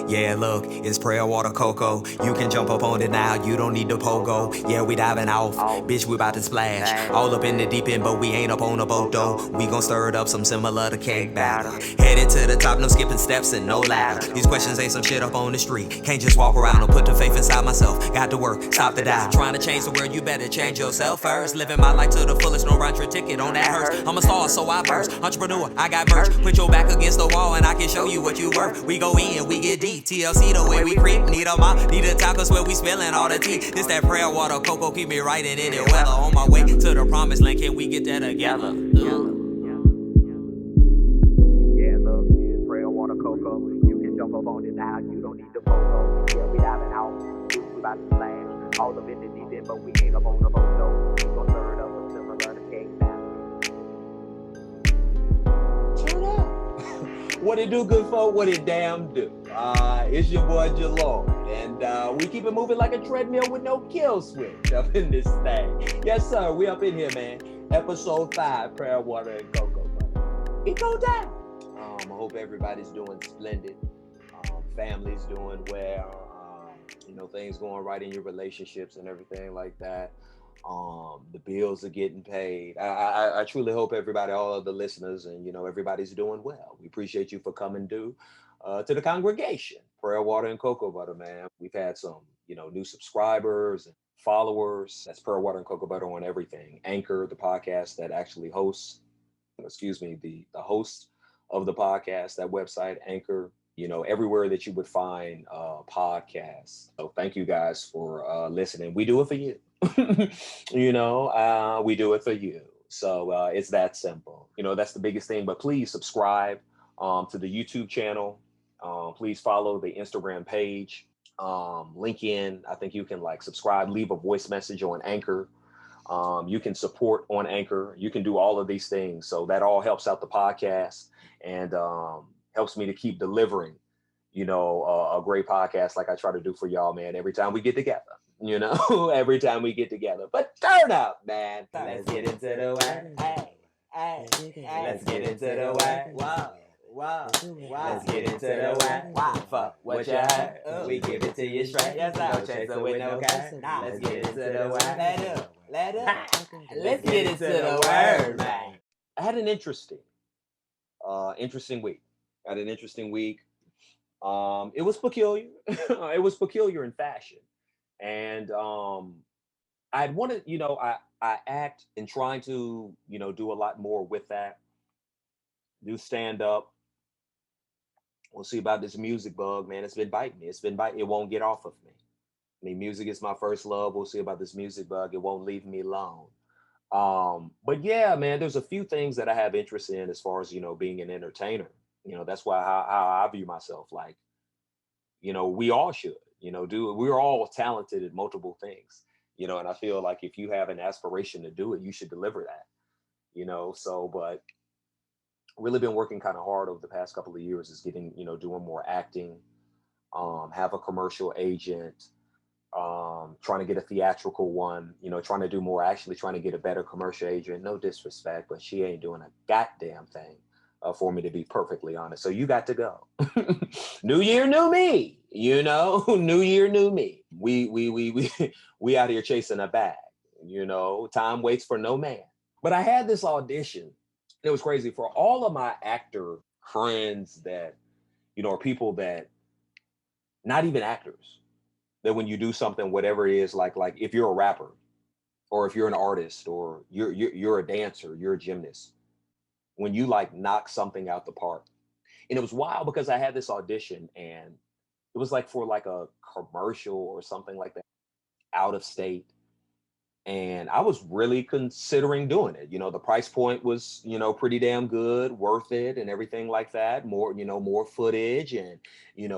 Yeah, look, it's prayer water cocoa. You can jump up on it now, you don't need the pogo. Yeah, we diving off, bitch, we about to splash. All up in the deep end, but we ain't up on a boat though. We gon' stir it up some similar to cake batter. Headed to the top, no skipping steps and no ladder. These questions ain't some shit up on the street. Can't just walk around and put the faith inside myself. Got to work, stop the doubt. Trying to change the world, you better change yourself first. Living my life to the fullest, no round trip ticket on that hearse. I'm a star, so I burst. Entrepreneur, I got merch. Put your back against the wall and I can show you what you worth. We go in, we get deep. TLC the way we creep. Need a mop, need a top, cause where we spilling all the tea. This that prayer water cocoa, keep me right in it weather. On my way to the promised land, can we get there together? Yeah, look, it's prayer water cocoa. You can jump up on it now, you don't need the photo. Yeah, we diving out, we about to splash. All up in the deep end, but we ain't up on the boat though. We gon' stir it up some similar to cake batter. Turn up. What it do, good folk? What it damn do? It's your boy Jalord, and we keep it moving like a treadmill with no kill switch up in this thing. Yes, sir, we up in here, man. Episode 5, prayer water and cocoa butter. It go down. I hope everybody's doing splendid. Family's doing well. Things going right in your relationships and everything like that. The bills are getting paid. I truly hope everybody, all of the listeners, and everybody's doing well. We appreciate you for coming to the congregation, prayer water and cocoa butter, man. We've had some new subscribers and followers. That's prayer water and cocoa butter on everything. Anchor, the podcast that actually hosts, the host of the podcast, that website, Anchor, everywhere that you would find podcasts. So thank you guys for listening. We do it for you. We do it for you. So it's that simple. That's the biggest thing. But please subscribe to the YouTube channel. Please follow the Instagram page. Link in. I think you can subscribe, leave a voice message on Anchor. You can support on Anchor. You can do all of these things. So that all helps out the podcast and helps me to keep delivering, a great podcast like I try to do for y'all, man, every time we get together. Every time we get together. But turn up, man. Let's get into the way. Hey. Let's get into the way. Wow. Let's get into the way. Fuck what you heard. We give it to you straight. Yes, no chaser with no cash. Let's get into the way. Let up. Let's get into the word, man. I had an interesting week. It was peculiar. It was peculiar in fashion. And I'd wanted, I act in trying to, do a lot more with that. Do stand up. We'll see about this music bug, man. It's been biting me. It won't get off of me. I mean, music is my first love. We'll see about this music bug. It won't leave me alone. But yeah, man, there's a few things that I have interest in as far as, being an entertainer. That's why how I view myself. We all should, we're all talented at multiple things, and I feel like if you have an aspiration to do it, you should deliver that, but really been working kind of hard over the past couple of years is getting, doing more acting, have a commercial agent, trying to get a theatrical one, trying to do more, actually trying to get a better commercial agent. No disrespect, but she ain't doing a goddamn thing for me, to be perfectly honest. So you got to go. New year, new me, new year, new me. We out here chasing a bag, time waits for no man. But I had this audition. It was crazy for all of my actor friends that, are people that, not even actors, that when you do something, whatever it is, like if you're a rapper or if you're an artist or you're a dancer, you're a gymnast, when you knock something out the park. And it was wild because I had this audition and it was for a commercial or something like that, out of state. And I was really considering doing it. The price point was, pretty damn good, worth it and everything like that. More, more footage and,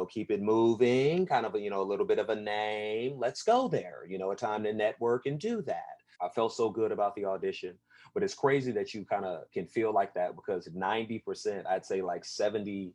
keep it moving, kind of, a little bit of a name. Let's go there, a time to network and do that. I felt so good about the audition, but it's crazy that you kind of can feel like that because 90%, I'd say 70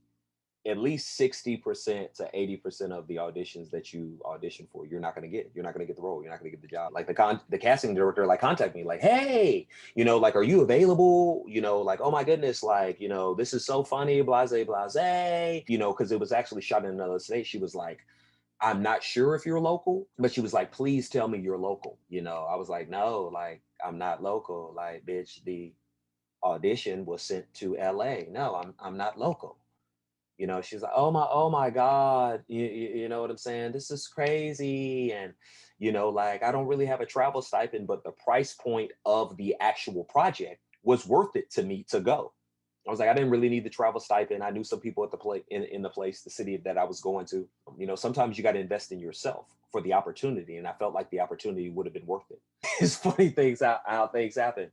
at least 60% to 80% of the auditions that you audition for, you're not going to get. You're not going to get the role. You're not going to get the job. Like the casting director, like contact me, like, hey, like, are you available? Like, oh my goodness, like, this is so funny, blase, blase, because it was actually shot in another state. She was like, I'm not sure if you're local, but she was like, please tell me you're local. I was like, no, like, I'm not local. Like, bitch, the audition was sent to LA. No, I'm not local. She's like, oh my God, you know what I'm saying? This is crazy. And, like, I don't really have a travel stipend, but the price point of the actual project was worth it to me to go. I was like, I didn't really need the travel stipend. I knew some people at the place in the place, the city that I was going to. Sometimes you got to invest in yourself for the opportunity. And I felt like the opportunity would have been worth it. It's funny things how things happen.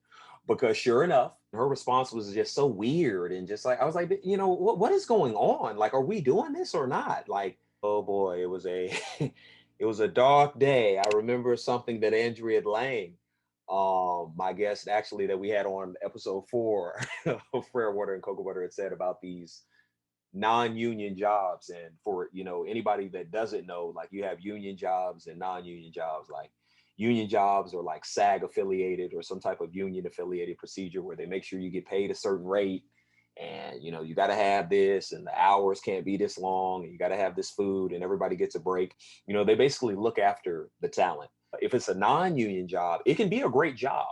Because sure enough, her response was just so weird and just like I was like, what is going on? Like, are we doing this or not? Like, oh boy, it was a it was a dark day. I remember something that Andrea Lang, my guest actually that we had on episode 4 of Prayer Water and Cocoa Butter, had said about these non-union jobs. And for anybody that doesn't know, like, you have union jobs and non-union jobs. Like, union jobs are like SAG affiliated or some type of union affiliated procedure where they make sure you get paid a certain rate, and you got to have this, and the hours can't be this long, and you got to have this food, and everybody gets a break. They basically look after the talent. If it's a non-union job, it can be a great job,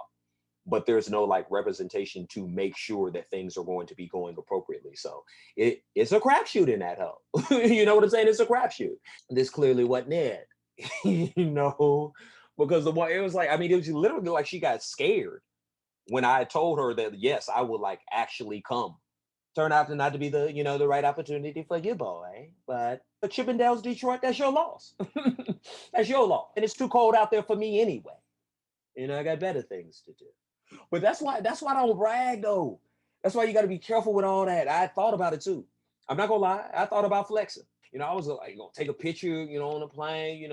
but there's no like representation to make sure that things are going to be going appropriately. So it's a crapshoot in that hoe. You know what I'm saying? It's a crapshoot. This clearly wasn't it, because the one, it was like, I mean, it was literally like she got scared when I told her that yes, I would like actually come. Turned out to not to be the right opportunity for you, boy. But Chippendales, Detroit, that's your loss. That's your loss, and it's too cold out there for me anyway. I got better things to do. But that's why I don't brag though. That's why you got to be careful with all that. I thought about it too. I'm not gonna lie. I thought about flexing. I was like, gonna take a picture, on the plane,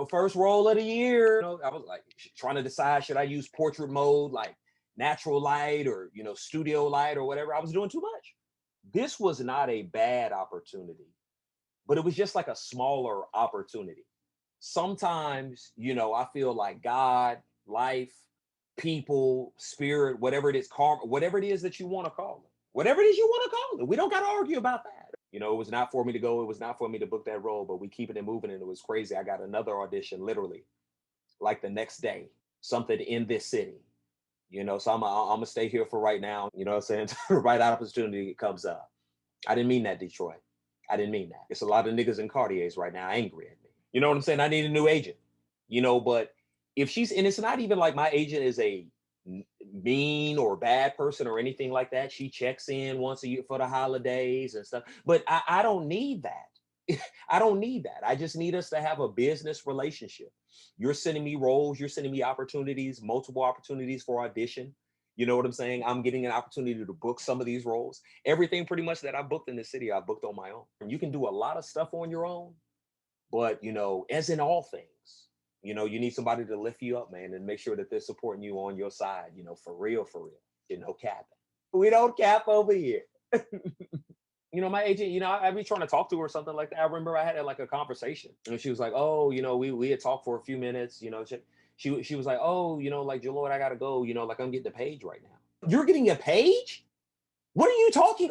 first roll of the year. I was like trying to decide, should I use portrait mode, like natural light, or studio light, or whatever. I was doing too much. This was not a bad opportunity, but it was just like a smaller opportunity. Sometimes, I feel like God, life, people, spirit, whatever it is, karma, whatever it is that you want to call it, whatever it is you want to call it. We don't got to argue about that. It was not for me to go. It was not for me to book that role, but we keeping it moving. And it was crazy. I got another audition literally like the next day, something in this city. So I'm going to stay here for right now. You know what I'm saying? The right opportunity comes up. I didn't mean that, Detroit. I didn't mean that. It's a lot of niggas in Cartiers right now angry at me. You know what I'm saying? I need a new agent. But if and it's not even like my agent is a mean or bad person or anything like that. She checks in once a year for the holidays and stuff. But I don't need that. I don't need that. I just need us to have a business relationship. You're sending me roles, you're sending me opportunities, multiple opportunities for audition. You know what I'm saying? I'm getting an opportunity to book some of these roles. Everything pretty much that I booked in the city, I booked on my own. And you can do a lot of stuff on your own, but as in all things, you need somebody to lift you up, man, and make sure that they're supporting you on your side, for real, for real. Capping. We don't cap over here. My agent, I'd be trying to talk to her or something like that. I remember I had like a conversation, and she was like, oh, we had talked for a few minutes, she was like, oh, like, Jalord, I gotta go, like, I'm getting a page right now. You're getting a page? What are you talking?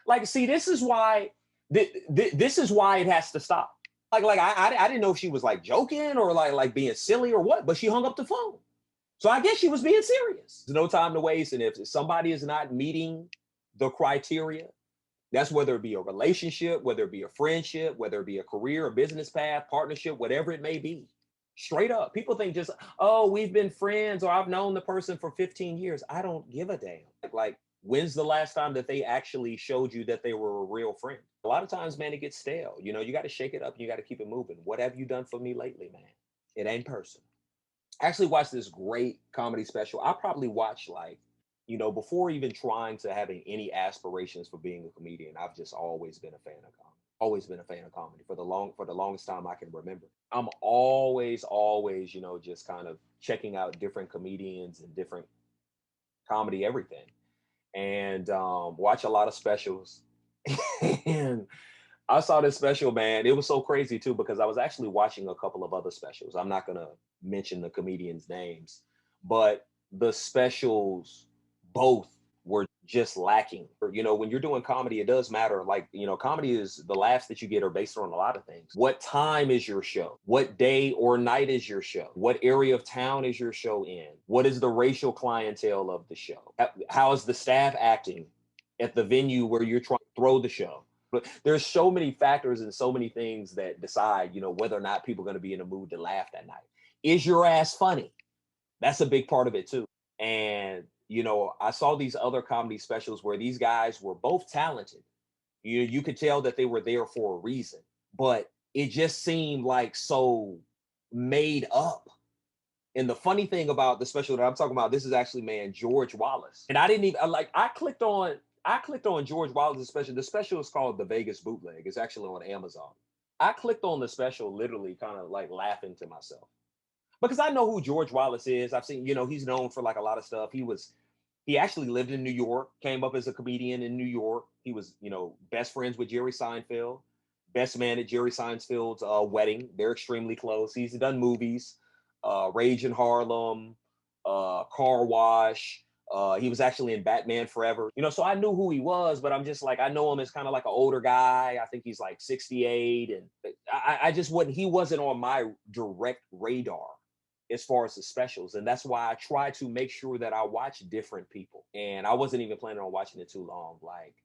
Like, see, this is why this is why it has to stop. Like I didn't know if she was like joking or like being silly or what, but she hung up the phone. So I guess she was being serious. There's no time to waste. And if somebody is not meeting the criteria, that's whether it be a relationship, whether it be a friendship, whether it be a career, a business path, partnership, whatever it may be. Straight up. People think just, oh, we've been friends or I've known the person for 15 years. I don't give a damn. Like, when's the last time that they actually showed you that they were a real friend? A lot of times, man, it gets stale. You got to shake it up. You got to keep it moving. What have you done for me lately, man? It ain't personal. I actually watched this great comedy special. I probably watched like, before even trying to having any aspirations for being a comedian, I've just always been a fan of comedy. Always been a fan of comedy for the longest time I can remember. I'm always, just kind of checking out different comedians and different comedy, everything, and watch a lot of specials. And I saw this special, man. It was so crazy too, because I was actually watching a couple of other specials. I'm not gonna mention the comedians' names, but the specials both were just lacking. When you're doing comedy, it does matter. Like, comedy is the laughs that you get are based on a lot of things. What time is your show? What day or night is your show? What area of town is your show in? What is the racial clientele of the show? How is the staff acting at the venue where you're trying to throw the show? But there's so many factors and so many things that decide, whether or not people are going to be in a mood to laugh that night. Is your ass funny? That's a big part of it too. And I saw these other comedy specials where these guys were both talented. You could tell that they were there for a reason, but it just seemed like so made up. And the funny thing about the special that I'm talking about, this is actually, man, George Wallace. And I didn't even I clicked on George Wallace's special. The special is called The Vegas Bootleg. It's actually on Amazon. I clicked on the special literally kind of like laughing to myself, because I know who George Wallace is. I've seen, he's known for like a lot of stuff. He actually lived in New York, came up as a comedian in New York. He was, best friends with Jerry Seinfeld, best man at Jerry Seinfeld's wedding. They're extremely close. He's done movies, Rage in Harlem, Car Wash. He was actually in Batman Forever. So I knew who he was, but I'm just like, I know him as kind of like an older guy. I think he's like 68. And I just he wasn't on my direct radar as far as the specials. And that's why I try to make sure that I watch different people. And I wasn't even planning on watching it too long. Like,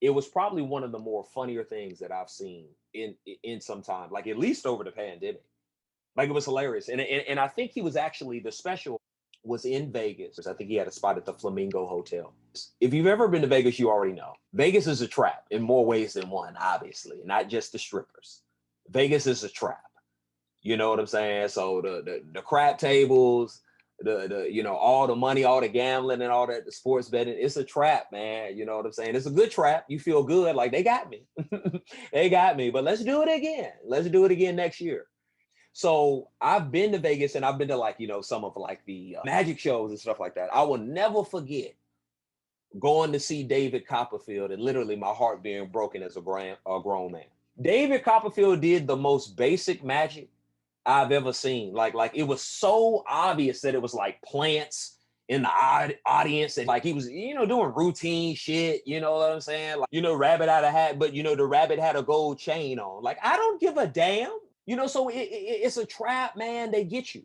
it was probably one of the more funnier things that I've seen in some time, like at least over the pandemic. Like, it was hilarious. And I think he was actually, the special was in Vegas. I think he had a spot at the Flamingo Hotel. If you've ever been to Vegas, you already know. Vegas is a trap in more ways than one, obviously, not just the strippers. Vegas is a trap. You know what I'm saying? So the crap tables, the all the money, all the gambling and all that, the sports betting, it's a trap, man. You know what I'm saying? It's a good trap. You feel good, like they got me. They got me. But let's do it again. Let's do it again next year. So I've been to Vegas, and I've been to, like, some of like the magic shows and stuff like that. I will never forget going to see David Copperfield and literally my heart being broken as a grown man. David Copperfield did the most basic magic I've ever seen. Like it was so obvious that it was like plants in the audience, and like he was, doing routine shit. You know what I'm saying? Like, rabbit out of hat, but the rabbit had a gold chain on. Like, I don't give a damn. So it's a trap, man. They get you.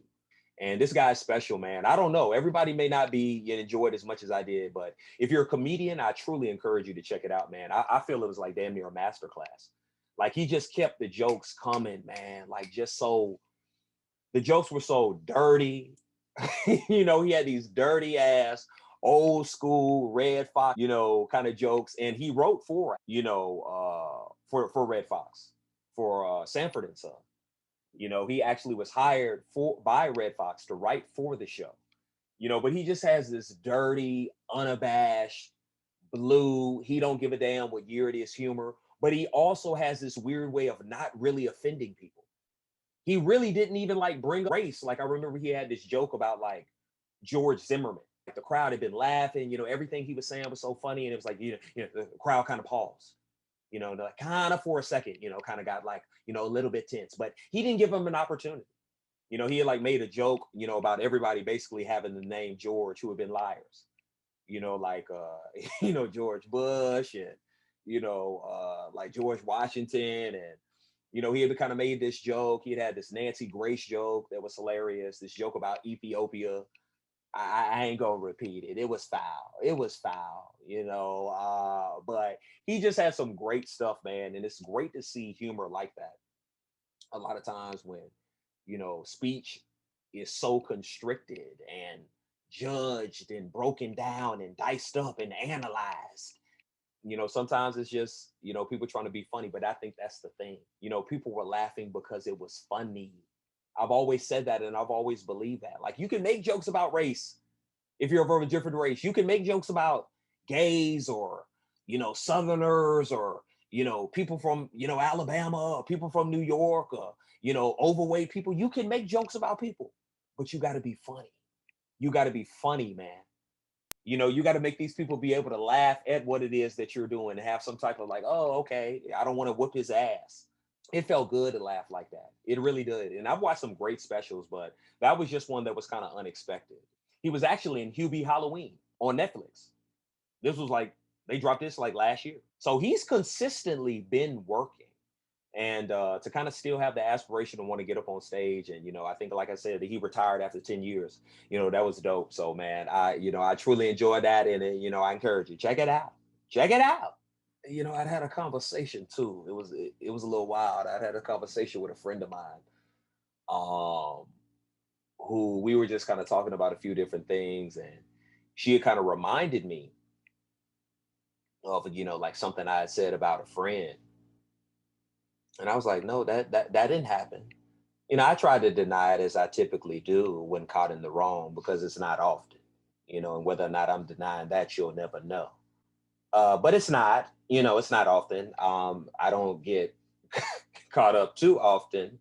And this guy's special, man. I don't know. Everybody may not be enjoyed as much as I did, but if you're a comedian, I truly encourage you to check it out, man. I feel it was like damn near a masterclass. Like, he just kept the jokes coming, man. Like, the jokes were so dirty. He had these dirty ass, old school Red Fox, kind of jokes. And he wrote for Red Fox, for Sanford and Son. He actually was hired by Red Fox to write for the show. But he just has this dirty, unabashed, blue, he don't give a damn what year it is humor. But he also has this weird way of not really offending people. He really didn't even like bring up race. Like, I remember he had this joke about like George Zimmerman. Like, the crowd had been laughing, everything he was saying was so funny. And it was like, the crowd kind of paused. Like, kind of for a second, kind of got like, a little bit tense, but he didn't give him an opportunity. He had like made a joke, about everybody basically having the name George who had been liars, like, George Bush and, like George Washington. And, he had kind of made this joke. He had this Nancy Grace joke that was hilarious. This joke about Ethiopia. I ain't gonna repeat it. It was foul. It was foul, but he just had some great stuff, man. And it's great to see humor like that. A lot of times when, speech is so constricted and judged and broken down and diced up and analyzed. Sometimes it's just, people trying to be funny, but I think that's the thing. People were laughing because it was funny. I've always said that, and I've always believed that. Like, you can make jokes about race if you're of a different race. You can make jokes about gays or, Southerners or, people from, Alabama or people from New York or, overweight people. You can make jokes about people, but you got to be funny. You got to be funny, man. You know, you got to make these people be able to laugh at what it is that you're doing and have some type of like, oh, okay, I don't want to whoop his ass. It felt good to laugh like that. It really did. And I've watched some great specials, but that was just one that was kind of unexpected. He was actually in Hubie Halloween on Netflix. This was like, they dropped this like last year. So he's consistently been working. And to kind of still have the aspiration to want to get up on stage. And, you know, I think, like I said, that he retired after 10 years, you know, that was dope. So, man, I truly enjoyed that. And, you know, I encourage you, check it out. Check it out. You know, I'd had a conversation too. It was a little wild. I'd had a conversation with a friend of mine, um, who we were just kind of talking about a few different things, and she had kind of reminded me of, you know, like something I had said about a friend, and I was like, no, that didn't happen. You know, I try to deny it as I typically do when caught in the wrong because it's not often, you know, and whether or not I'm denying that, you'll never know. But it's not, you know, it's not often. I don't get caught up too often,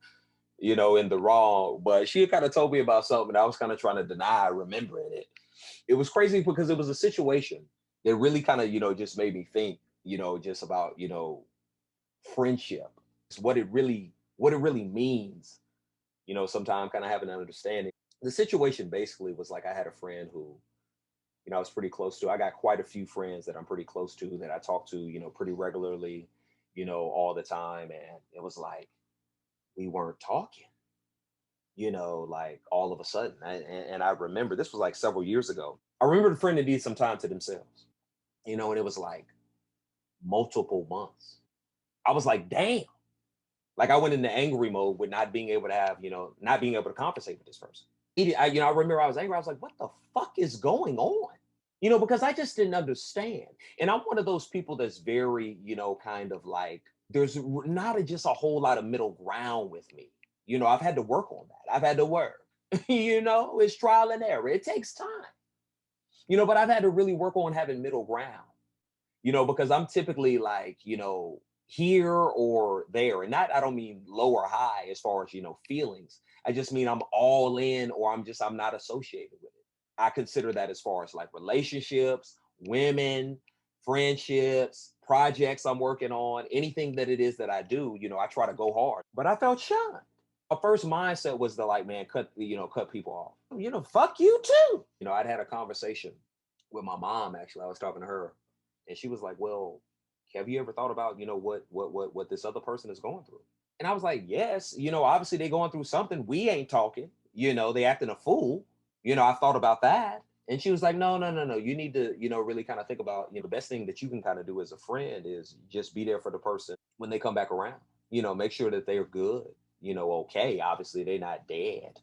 you know, in the wrong. But she kind of told me about something I was kind of trying to deny remembering it. It was crazy because it was a situation that really kind of, you know, just made me think, you know, just about, you know, friendship. It's what it really means, you know, sometimes kind of having an understanding. The situation basically was like I had a friend who, you know, I was pretty close to. I got quite a few friends that I'm pretty close to that I talk to, you know, pretty regularly, you know, all the time. And it was like we weren't talking, you know, like all of a sudden. And I remember this was like several years ago. I remember the friend that needed some time to themselves, you know, and it was like multiple months. I was like, damn. Like I went into angry mode with not being able to have, you know, not being able to conversate with this person. You know, I remember I was angry. I was like, what the fuck is going on? You know, because I just didn't understand. And I'm one of those people that's very, you know, kind of like, there's not just a whole lot of middle ground with me. You know, I've had to work on that. I've had to work. You know, it's trial and error. It takes time. You know, but I've had to really work on having middle ground, you know, because I'm typically like, you know, here or there. And not, I don't mean low or high as far as, you know, feelings. I just mean I'm all in or I'm not associated with it. I consider that as far as like relationships, women, friendships, projects I'm working on, anything that it is that I do, you know, I try to go hard. But I felt shunned. My first mindset was to like, man, cut people off. You know, fuck you too. You know, I'd had a conversation with my mom actually. I was talking to her and she was like, well, have you ever thought about, you know, what this other person is going through? And I was like, yes, you know, obviously they're going through something. We ain't talking, you know, they acting a fool. You know, I thought about that. And she was like, no, no, no, no. You need to, you know, really kind of think about, you know, the best thing that you can kind of do as a friend is just be there for the person when they come back around. You know, make sure that they're good, you know, okay. Obviously, they're not dead,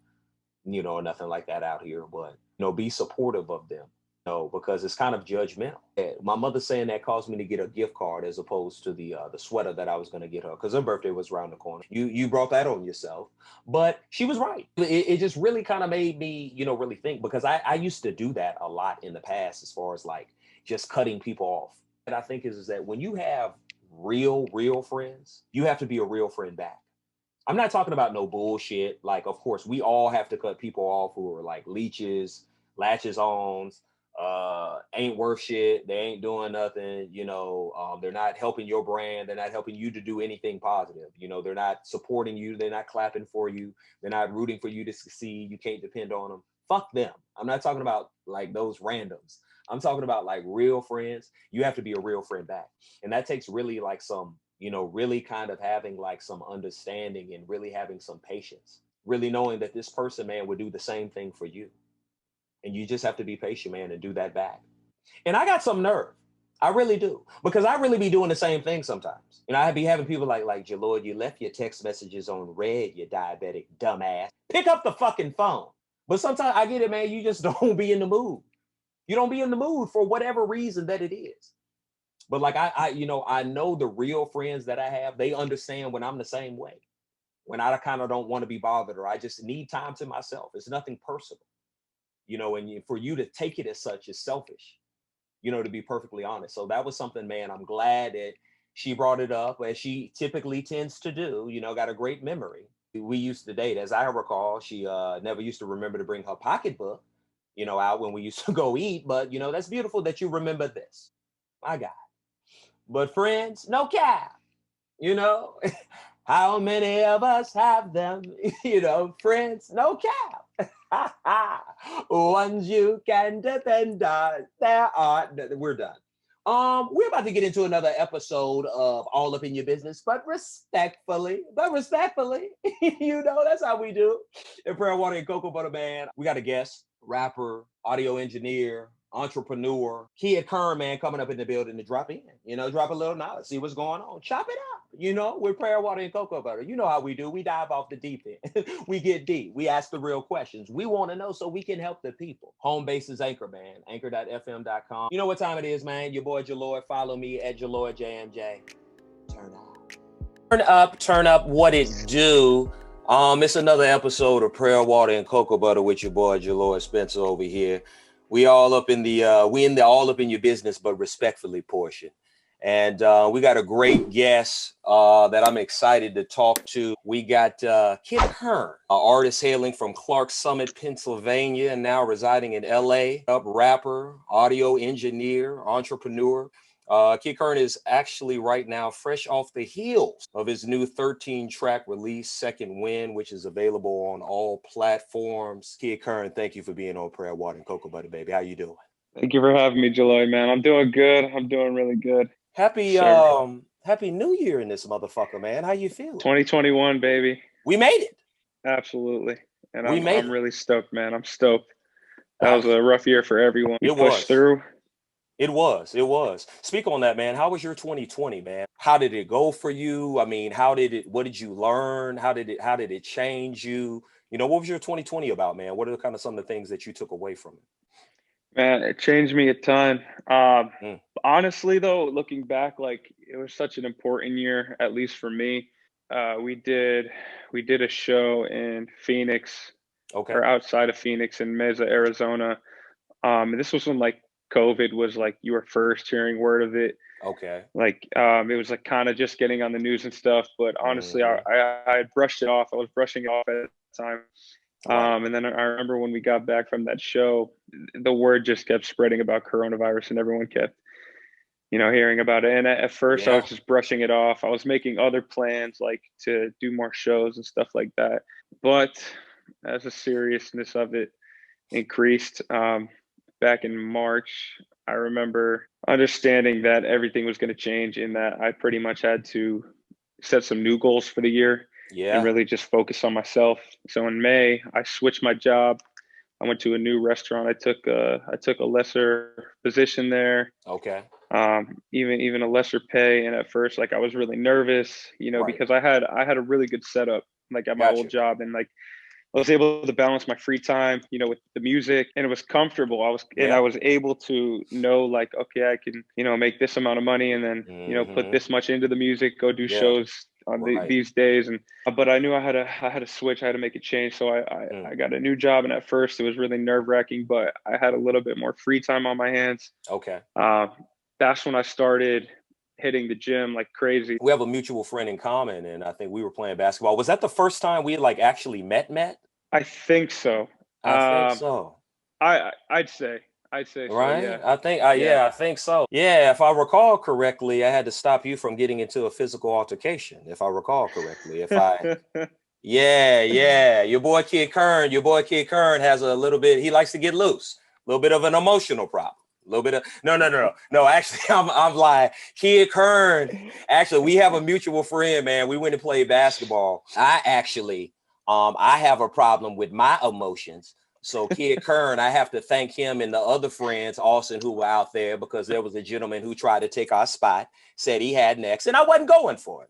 you know, or nothing like that out here, but, you know, be supportive of them. No, because it's kind of judgmental. My mother saying that caused me to get a gift card as opposed to the sweater that I was going to get her because her birthday was around the corner. You brought that on yourself, but she was right. It just really kind of made me, you know, really think because I used to do that a lot in the past as far as like just cutting people off. And I think is that when you have real friends, you have to be a real friend back. I'm not talking about no bullshit. Like, of course, we all have to cut people off who are like leeches, latches ons, ain't worth shit. They ain't doing nothing. You know, they're not helping your brand. They're not helping you to do anything positive. You know, they're not supporting you. They're not clapping for you. They're not rooting for you to succeed. You can't depend on them. Fuck them. I'm not talking about like those randoms. I'm talking about like real friends. You have to be a real friend back. And that takes really like some, you know, really kind of having like some understanding and really having some patience, really knowing that this person, man, would do the same thing for you. And you just have to be patient, man, and do that back. And I got some nerve. I really do. Because I really be doing the same thing sometimes. You know, I be having people like, Jalord, you left your text messages on red, you diabetic dumbass. Pick up the fucking phone. But sometimes I get it, man, you just don't be in the mood. You don't be in the mood for whatever reason that it is. But like you know, I know the real friends that I have, they understand when I'm the same way. When I kind of don't want to be bothered or I just need time to myself. It's nothing personal, you know, and for you to take it as such is selfish, you know, to be perfectly honest. So that was something, man, I'm glad that she brought it up as she typically tends to do, you know, got a great memory. We used to date, as I recall, she never used to remember to bring her pocketbook. out when we used to go eat. But that's beautiful that you remember this. My God. But friends, no cap. You know, how many of us have them? Friends, no cap. Ones you can depend on. We're done. We're about to get into another episode of All Up in Your Business, but respectfully, that's how we do. In Prayer, Water, and Cocoa Butter, man, we got a guest, rapper, audio engineer, entrepreneur, Kid Kern, man, coming up in the building to drop in, drop a little knowledge, see what's going on, chop it up, with Prayer, Water, and Cocoa Butter. You know how we do. We dive off the deep end. We get deep. We ask the real questions. We want to know so we can help the people. Home base is Anchor, man. Anchor.fm.com. You know what time it is, man. Your boy Jalord. Follow me at JalordJMJ. Turn up. Turn up what it do. It's another episode of Prayer, Water, and Cocoa Butter with your boy Jalord Spencer over here. We all up in the all up in your business, but respectfully portion. And we got a great guest that I'm excited to talk to. We got Kid Kern, an artist hailing from Clark Summit, Pennsylvania, and now residing in LA. Rapper, audio engineer, entrepreneur. Kid Kern is actually right now fresh off the heels of his new 13-track release, S1-When, which is available on all platforms. Kid Kern, thank you for being on Prayer, Water, and Cocoa Butter, baby. How you doing? Thank you for having me, Jaloi, man. I'm doing good. I'm doing really good. Happy New Year in this motherfucker, man. How you feeling? 2021, baby. We made it. Absolutely. And I'm really stoked, man. I'm stoked. That was a rough year for everyone. We pushed through. It was. Speak on that, man. How was your 2020, man? How did it go for you? I mean, what did you learn? How did it change you? What was your 2020 about, man? What are kind of some of the things that you took away from it? Man, it changed me a ton. Honestly, though, looking back, like it was such an important year, at least for me. We did a show in Phoenix, or outside of Phoenix in Mesa, Arizona. This was when like COVID was like you were first hearing word of it. Okay. Like it was like kind of just getting on the news and stuff. But honestly, I had brushed it off. I was brushing it off at the time. And then I remember when we got back from that show, the word just kept spreading about coronavirus and everyone kept, hearing about it. And at first I was just brushing it off. I was making other plans like to do more shows and stuff like that. But as the seriousness of it increased, back in March, I remember understanding that everything was going to change in that I pretty much had to set some new goals for the year. And really just focus on myself. So in May, I switched my job. I went to a new restaurant. I took a lesser position there. Okay. Even a lesser pay. And at first, like I was really nervous, because I had a really good setup, like at my old job, and like I was able to balance my free time, with the music, and it was comfortable. I was able to know like, okay, I can, make this amount of money and then, put this much into the music, go do shows on these days. But I knew I had to switch. I had to make a change. So I got a new job, and at first it was really nerve wracking, but I had a little bit more free time on my hands. Okay. That's when I started hitting the gym like crazy. We have a mutual friend in common, and I think we were playing basketball. Was that the first time we had like actually met? I think so. I think so. I'd say right? So, yeah. I think so. Yeah, if I recall correctly, I had to stop you from getting into a physical altercation. If I recall correctly, your boy Kid Kern has a little bit. He likes to get loose. A little bit of an emotional problem. A little bit of no. Actually, I'm lying. Kid Kern. Actually, we have a mutual friend, man. We went and played basketball. I have a problem with my emotions. So Kid Kern, I have to thank him and the other friends, Austin, who were out there, because there was a gentleman who tried to take our spot, said he had next, and I wasn't going for it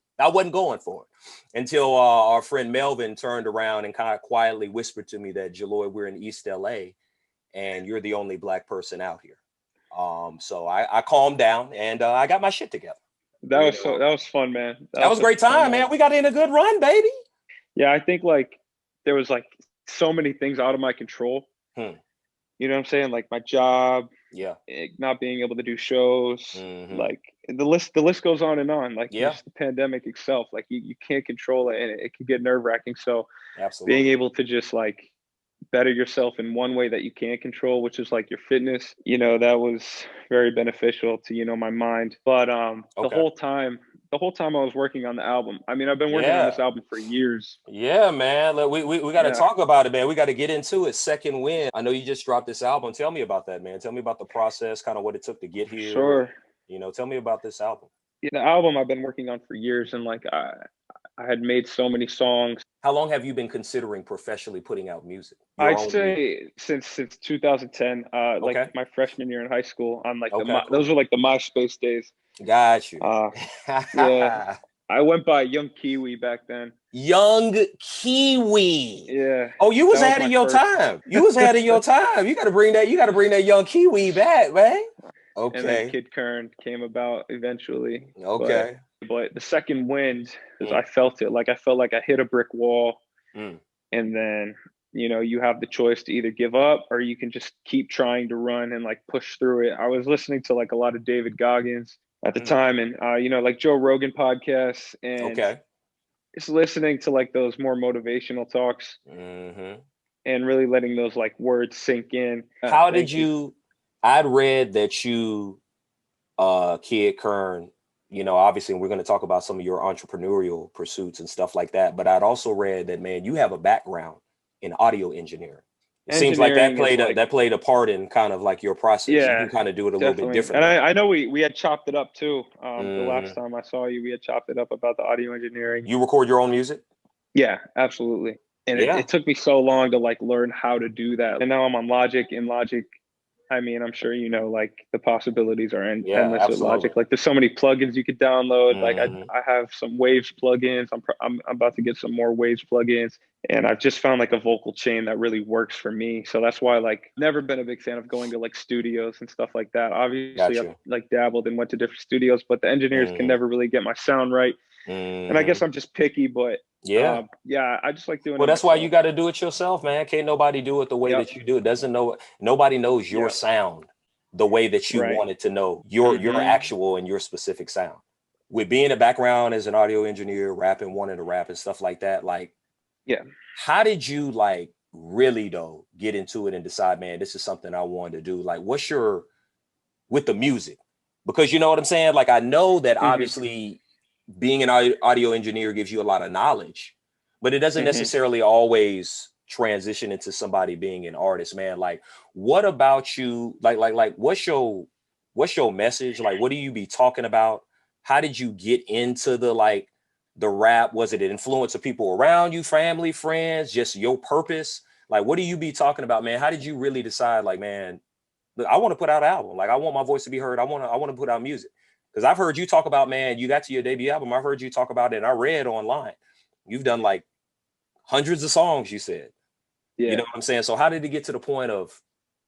until our friend Melvin turned around and kind of quietly whispered to me that, Jaloi, we're in East LA and you're the only Black person out here. So I calmed down and I got my shit together. That was fun, man. That was a great time, man. We got in a good run, baby. Yeah, I think like there was like so many things out of my control. You know what I'm saying? Like my job, not being able to do shows, like the list goes on and on. Like just the pandemic itself, like you can't control it, and it can get nerve wracking. So being able to just like better yourself in one way that you can't control, which is like your fitness. That was very beneficial to, my mind. But the Okay. whole time, I was working on the album. I mean, I've been working on Yeah. this album for years. Yeah, man. Look, we got to Yeah, talk about it, man. We got to get into it. S1-When. I know you just dropped this album. Tell me about that, man. Tell me about the process, kind of what it took to get here. sure. Tell me about this album. Yeah, the album I've been working on for years, and like I had made so many songs. How long have you been considering professionally putting out music, your I'd own music? say since 2010, like Okay. my freshman year in high school, on like Okay, those cool. were like the MySpace days. Got you. Uh, yeah, I went by Young Kiwi back then. Young Kiwi. Yeah, Oh, you was that was ahead of my your first. time. You was ahead of your time. You gotta bring that young Kiwi back, man. And then Okay. Kid Kern came about eventually, but Okay. the second wind is Mm, I felt it. Like I felt like I hit a brick wall, mm, and then you have the choice to either give up or you can just keep trying to run and like push through it. I was listening to like a lot of David Goggins at the mm. time, and like Joe Rogan podcasts, and Okay. just listening to like those more motivational talks Hmm. and really letting those like words sink in. How did Thank you. you? I'd read that you, Kid Kern, obviously we're going to talk about some of your entrepreneurial pursuits and stuff like that. But I'd also read that, man, you have a background in audio engineering. It seems like Engineering is like, that played a part in kind of like your process. You yeah, can kind of do it a little bit definitely. And differently. I know we had chopped it up too. The last Hmm. time I saw you, we had chopped it up about the audio engineering. You record your own music? Yeah, absolutely. And Yeah. it took me so long to like learn how to do that. And now I'm on Logic, and Logic, I mean, I'm sure like the possibilities are Yeah, endless with Logic. absolutely. Like there's so many plugins you could download. Like Hmm. I have some Waves plugins. I'm about to get some more Waves plugins, and I've just found like a vocal chain that really works for me. So that's why like never been a big fan of going to like studios and stuff like that. Obviously, Got I've you. like dabbled and went to different studios, but the engineers can Hmm. never really get my sound right. And I guess Hmm. I'm just picky, but Yeah. yeah, I just like doing Well, it that's why you myself. got to do it yourself, man. Can't nobody do it the way Yep. that you do it. Doesn't know Nobody knows your Yep. sound the way that you Right. want it to know your Hmm. actual and your specific sound. With being a background as an audio engineer, rapping, wanting to rap and stuff like that, like Yeah. how did you like really though get into it and decide, man, this is something I wanted to do? Like, what's your with the music? Because you know what I'm saying? Like, I know that Hmm. obviously being an audio engineer gives you a lot of knowledge, but it doesn't Hmm. necessarily always transition into somebody being an artist, man. Like, what about you? Like, what's your message? Like, what do you be talking about? How did you get into the rap? Was it an influence of people around you, family, friends, just your purpose? Like, what do you be talking about, man? How did you really decide, like, man, look, I want to put out an album. Like, I want my voice to be heard. I want to put out music. Because I've heard you talk about, man, you got to your debut album. I've heard you talk about it, and I read online. You've done like hundreds of songs, you said. You know Yeah. what I'm saying? So how did it get to the point of,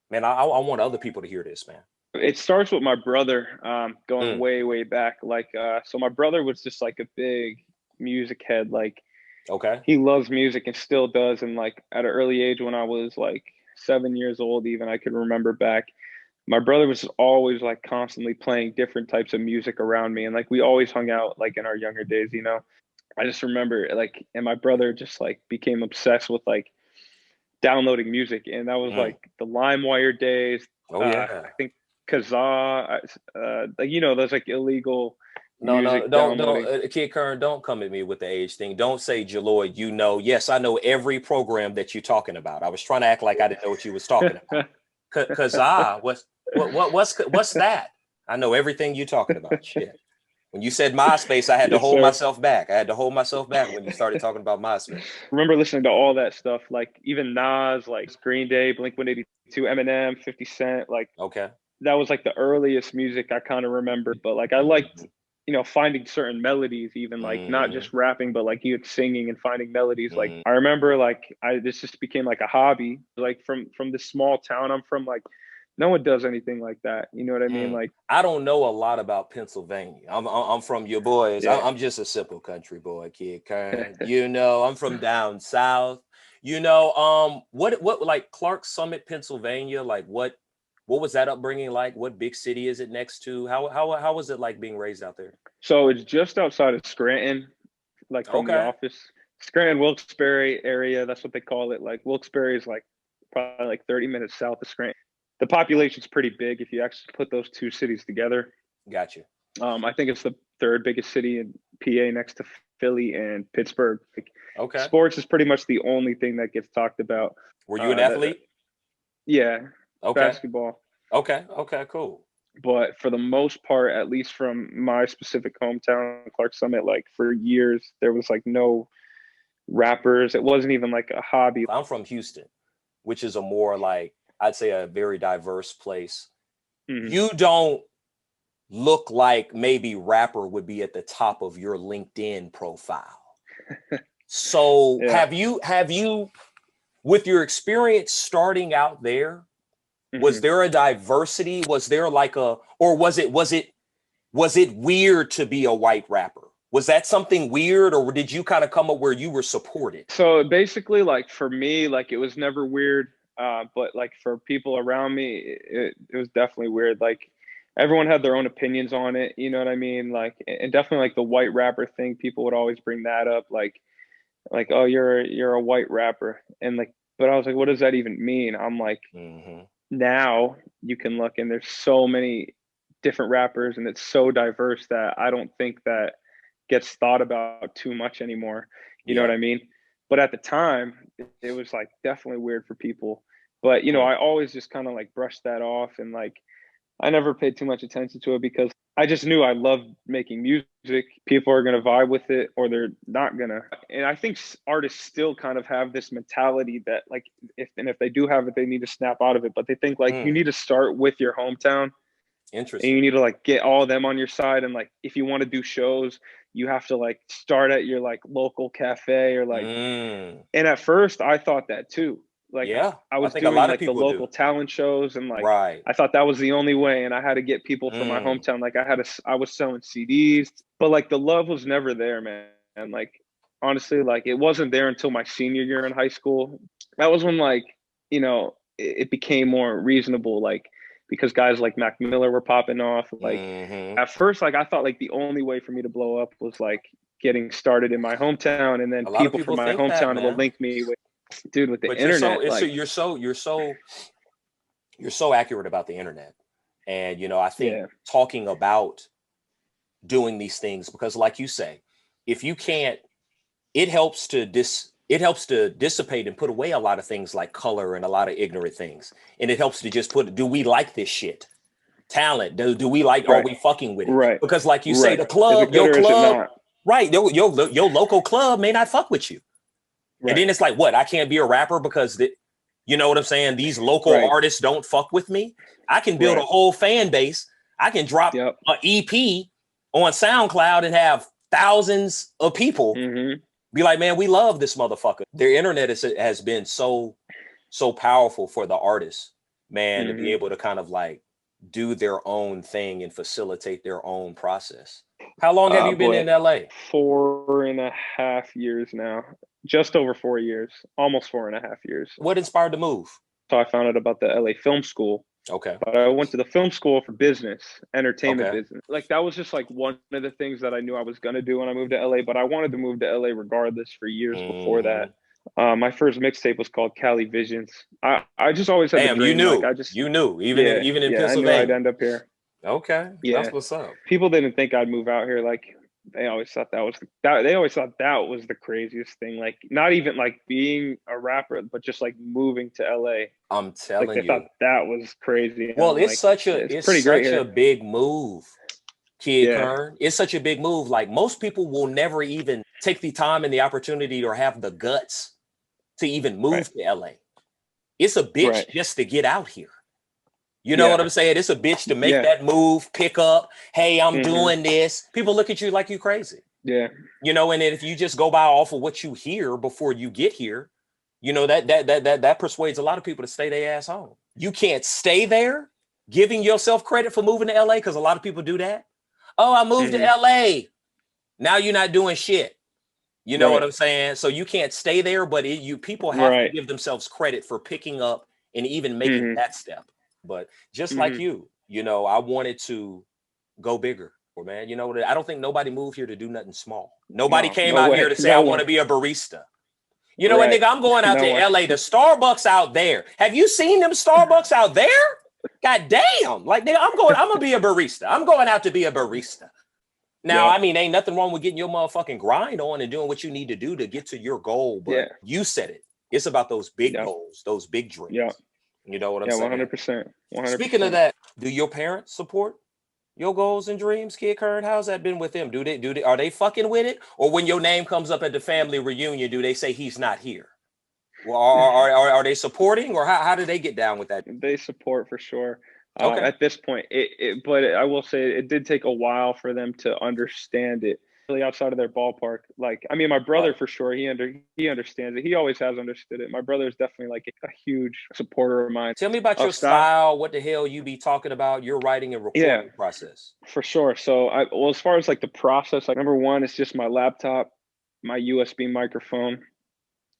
man, I want other people to hear this, man? It starts with my brother, going Mm, way, way back. Like, so my brother was just like a big music head. Like, okay. he loves music and still does. And like at an early age, when I was like 7 years old, even I could remember back, my brother was always like constantly playing different types of music around me. And like we always hung out like in our younger days. I just remember like, and my brother just like became obsessed with like downloading music, and that was Mm. like the LimeWire days. Oh, I yeah. think Kazaa, like those like illegal No, no, music don't, downloading. Kid Kern, don't come at me with the age thing. Don't say, Jaloid, yes, I know every program that you're talking about. I was trying to act like I didn't know what you was talking about. Cause what's that? I know everything you're talking about. Shit. When you said MySpace, I had to Yes, hold sir. myself back. I had to hold myself back when you started talking about MySpace. Remember listening to all that stuff, like even Nas, like Green Day, Blink 182, Eminem, 50 Cent. Like Okay. that was like the earliest music I kind of remember. But like I liked, Mm-hmm. finding certain melodies, even like not Mm-hmm. just rapping, but like you singing and finding melodies. Like Mm-hmm. I remember, like this just became like a hobby. Like from this small town I'm from, like no one does anything like that. You know what I mean? Mm. Like I don't know a lot about Pennsylvania. I'm from your boys. yeah, I'm just a simple country boy, Kid Kern. I'm from down south. What like Clark Summit, Pennsylvania? Like what was that upbringing like? What big city is it next to? How was it like being raised out there? so it's just outside of Scranton, like from the Okay. office. Scranton, Wilkes-Barre area. That's what they call it. Like Wilkes-Barre is like probably like 30 minutes south of Scranton. The population's pretty big if you actually put those two cities together. Got you. I think it's the third biggest city in PA next to Philly and Pittsburgh. Like, Okay. sports is pretty much the only thing that gets talked about. Were you an athlete? Yeah. Okay. Basketball. Okay. Okay, cool. But for the most part, at least from my specific hometown, Clark Summit, like for years, there was like no rappers. It wasn't even like a hobby. I'm from Houston, which is a more like, I'd say a very diverse place. Mhm. You don't look like maybe rapper would be at the top of your LinkedIn profile. So Yeah. have you, with your experience starting out there, was there a diversity? Was there like a, or was it weird to be a white rapper? Was that something weird, or did you kind of come up where you were supported? So basically, like for me, like it was never weird. But like for people around me, it was definitely weird. Like everyone had their own opinions on it. You know what I mean? Like, and definitely like the white rapper thing, people would always bring that up. Like, oh, you're a white rapper. And like, but I was like, what does that even mean? I'm like, now you can look and there's so many different rappers and it's so diverse that I don't think that gets thought about too much anymore. You know what I mean? But at the time, it was like definitely weird for people. But, you know, I always just kind of like brushed that off, and like I never paid too much attention to it because I just knew I loved making music. People are going to vibe with it or they're not going to. And I think artists still kind of have this mentality that like, if they do have it, they need to snap out of it. But they think like you need to start with your hometown. Interesting. And you need to like get all of them on your side. And like, if you want to do shows, you have to like start at your like local cafe or like, and at first I thought that too. Like, I was doing like the local talent shows, and like, I thought that was the only way. And I had to get people from my hometown. Like I was selling CDs, but like the love was never there, man. And like, honestly, like it wasn't there until my senior year in high school. That was when like, you know, it became more reasonable. Like, because guys like Mac Miller were popping off. Like at first, like I thought like the only way for me to blow up was like getting started in my hometown, and then people from my hometown will link me with, dude, with the internet. You're so accurate about the internet. And, you know, I think talking about doing these things, because like you say, if you can't, it helps to dissipate and put away a lot of things like color and a lot of ignorant things. And it helps to just put, do we like this shit? Talent. Do we like, are we fucking with it? Right. Because like you say, the club, your club, your local club may not fuck with you. And then it's like, what? I can't be a rapper because, you know what I'm saying? These local artists don't fuck with me. I can build a whole fan base. I can drop an EP on SoundCloud and have thousands of people be like, man, we love this motherfucker. Their internet has been so powerful for the artists, man, to be able to kind of like do their own thing and facilitate their own process. How long have you been in LA? 4.5 years now. Just over 4 years, almost 4.5 years. What inspired the move? So I found out about the LA Film School. Okay. But I went to the film school for business, entertainment business. Like that was just like one of the things that I knew I was going to do when I moved to LA, but I wanted to move to LA regardless for years before that. My first mixtape was called Cali Visions. I just always had the dream. You knew. Like, you knew, even in Pennsylvania. I knew I'd end up here. Okay. That's what's up. People didn't think I'd move out here. Like they always thought that was the craziest thing. Like not even like being a rapper, but just like moving to LA. I'm telling you, they thought that was crazy. Well, it's such a big move, Kid Kern. It's such a big move. Like most people will never even take the time and the opportunity or have the guts to even move to LA. It's a bitch just to get out here. You know what I'm saying? It's a bitch to make that move, pick up, hey, I'm doing this. People look at you like you crazy. Yeah. You know, and if you just go by off of what you hear before you get here, you know, that persuades a lot of people to stay their ass home. You can't stay there giving yourself credit for moving to LA, because a lot of people do that. Oh, I moved to LA. Now you're not doing shit. You know what I'm saying? So you can't stay there, but people have to give themselves credit for picking up and even making that step. But just like you know, I wanted to go bigger. Or man, you know, I don't think nobody moved here to do nothing small. Nobody came out here to say, I want to be a barista. You know what, Right. nigga? I'm going out No to one. LA. The Starbucks out there. Have you seen them Starbucks out there? God damn. Like, nigga, I'm gonna be a barista. I'm going out to be a barista. Now, Yeah. I mean, ain't nothing wrong with getting your motherfucking grind on and doing what you need to do to get to your goal. But Yeah. you said it. It's about those big Yeah. goals, those big Yeah. dreams. You know what I'm Yeah. saying? 100%. Speaking of 100%. that, do your parents support your goals and dreams, Kid Current? How's that been with them? Are they fucking with it? Or when your name comes up at the family reunion, do they say he's not here? Well, are they supporting, or how do they get down with that? They support for sure. Okay. At this point, but I will say it did take a while for them to understand it. Really outside of their ballpark. Like, I mean, my brother Right. for sure, he understands it. He always has understood it. My brother is definitely like a huge supporter of mine. Tell me about your Style, style. What the hell you be talking about? Your writing and yeah, recording process. for sure. So well, as far as like the process, like number one, it's just my laptop, my USB microphone,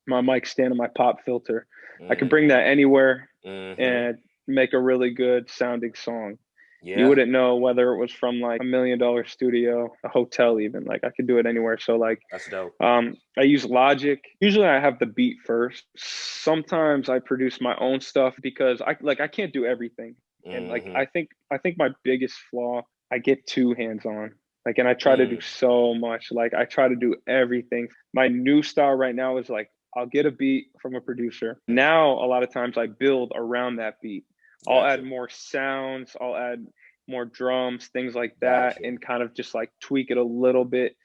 my mic stand, and my pop filter. I can bring that anywhere and make a really good sounding song. You Yeah. wouldn't know whether it was from like $1 million studio, a hotel, even. Like I could do it anywhere. So like, That's dope. I use Logic. Usually I have the beat first. Sometimes I produce my own stuff because I can't do everything. And like I think my biggest flaw, I get too hands on. Like, and I try to do so much. Like I try to do everything. My new style right now is like I'll get a beat from a producer. Now a lot of times I build around that beat. I'll add more sounds, I'll add more drums, things like that, and kind of just like tweak it a little bit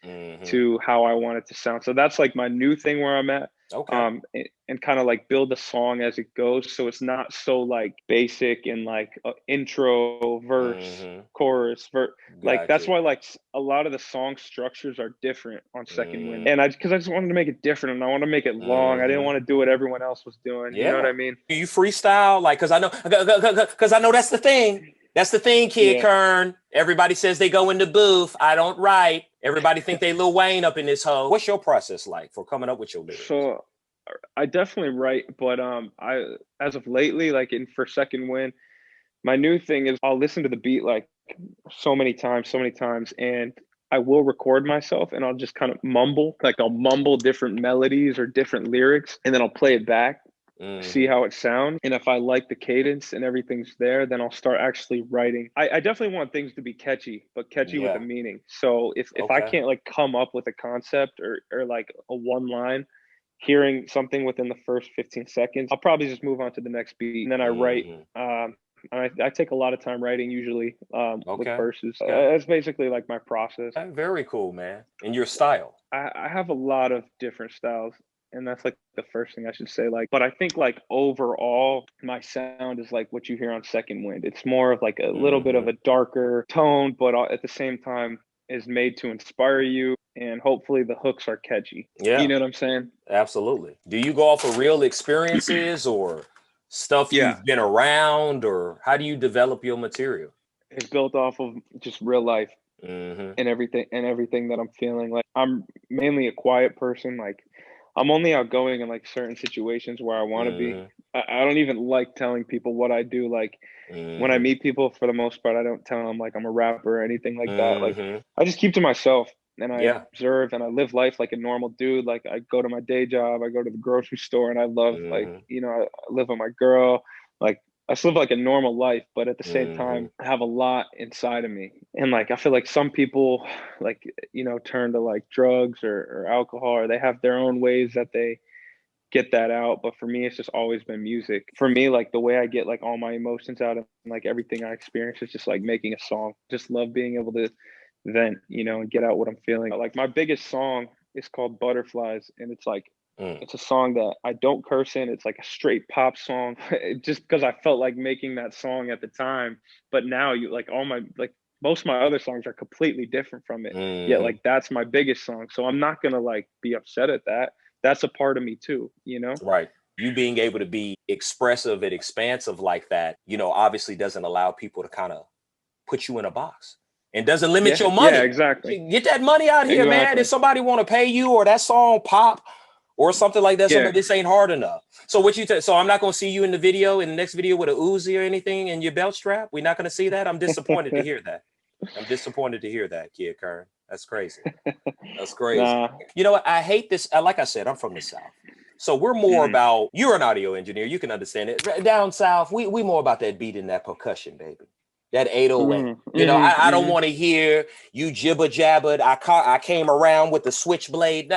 to how I want it to sound. So that's like my new thing where I'm at. Okay. And kind of like build the song as it goes, so it's not so like basic and like intro, verse, chorus, like that's why like a lot of the song structures are different on Second Wind. And because I just wanted to make it different and I want to make it long. I didn't want to do what everyone else was doing. You know what I mean? Do you freestyle? Like, because I know that's the thing. That's the thing, Kid Kern. Everybody says they go in the booth. I don't write. Everybody think they Lil Wayne up in this hole. What's your process like for coming up with your lyrics? So I definitely write, but I as of lately, like for Second Wind, my new thing is I'll listen to the beat like so many times, and I will record myself and I'll just kind of mumble, like I'll mumble different melodies or different lyrics, and then I'll play it back, see how it sounds. And if I like the cadence and everything's there, then I'll start actually writing. I definitely want things to be catchy, but catchy with a meaning. So if I can't like come up with a concept or like a one line, hearing something within the first 15 seconds, I'll probably just move on to the next beat. And then I write. I take a lot of time writing usually with verses. That's basically like my process. Very cool, man. And your style? I have a lot of different styles, and that's like the first thing I should say. Like, but I think like overall, my sound is like what you hear on Second Wind. It's more of like a little bit of a darker tone, but at the same time is made to inspire you, and hopefully the hooks are catchy. Yeah. You know what I'm saying? Absolutely. Do you go off of real experiences or stuff you've been around, or how do you develop your material? It's built off of just real life and everything that I'm feeling. Like I'm mainly a quiet person. Like I'm only outgoing in like certain situations where I want to be. I don't even like telling people what I do. Like when I meet people, for the most part, I don't tell them like I'm a rapper or anything like that. Like I just keep to myself. And I observe and I live life like a normal dude. Like I go to my day job, I go to the grocery store, and I love like, you know, I live with my girl. Like I just live like a normal life, but at the same time, I have a lot inside of me. And like I feel like some people like, you know, turn to like drugs or alcohol, or they have their own ways that they get that out. But for me, it's just always been music. For me, like the way I get like all my emotions out of like everything I experience is just like making a song. Just love being able to vent, you know, and get out what I'm feeling. Like my biggest song is called Butterflies, and it's like it's a song that I don't curse in. It's like a straight pop song, just because I felt like making that song at the time. But now you like all my like most of my other songs are completely different from it. Yet like that's my biggest song, so I'm not gonna like be upset at that. That's a part of me too, you know? Right. You being able to be expressive and expansive like that, you know, obviously doesn't allow people to kind of put you in a box. And doesn't limit your money. Yeah, exactly. Get that money out here, man. If somebody want to pay you or that song pop or something like that, something, this ain't hard enough. So what you so I'm not gonna see you in the video, in the next video with a Uzi or anything in your belt strap. We're not gonna see that. I'm disappointed to hear that. I'm disappointed to hear that, Kid Kern. That's crazy. That's crazy. You know what? I hate this. Like I said, I'm from the South. So we're more about, you're an audio engineer, you can understand it. Down south, we more about that beat and that percussion, baby. That 808. You know, I don't want to hear you jibber jabbered. I came around with the switchblade.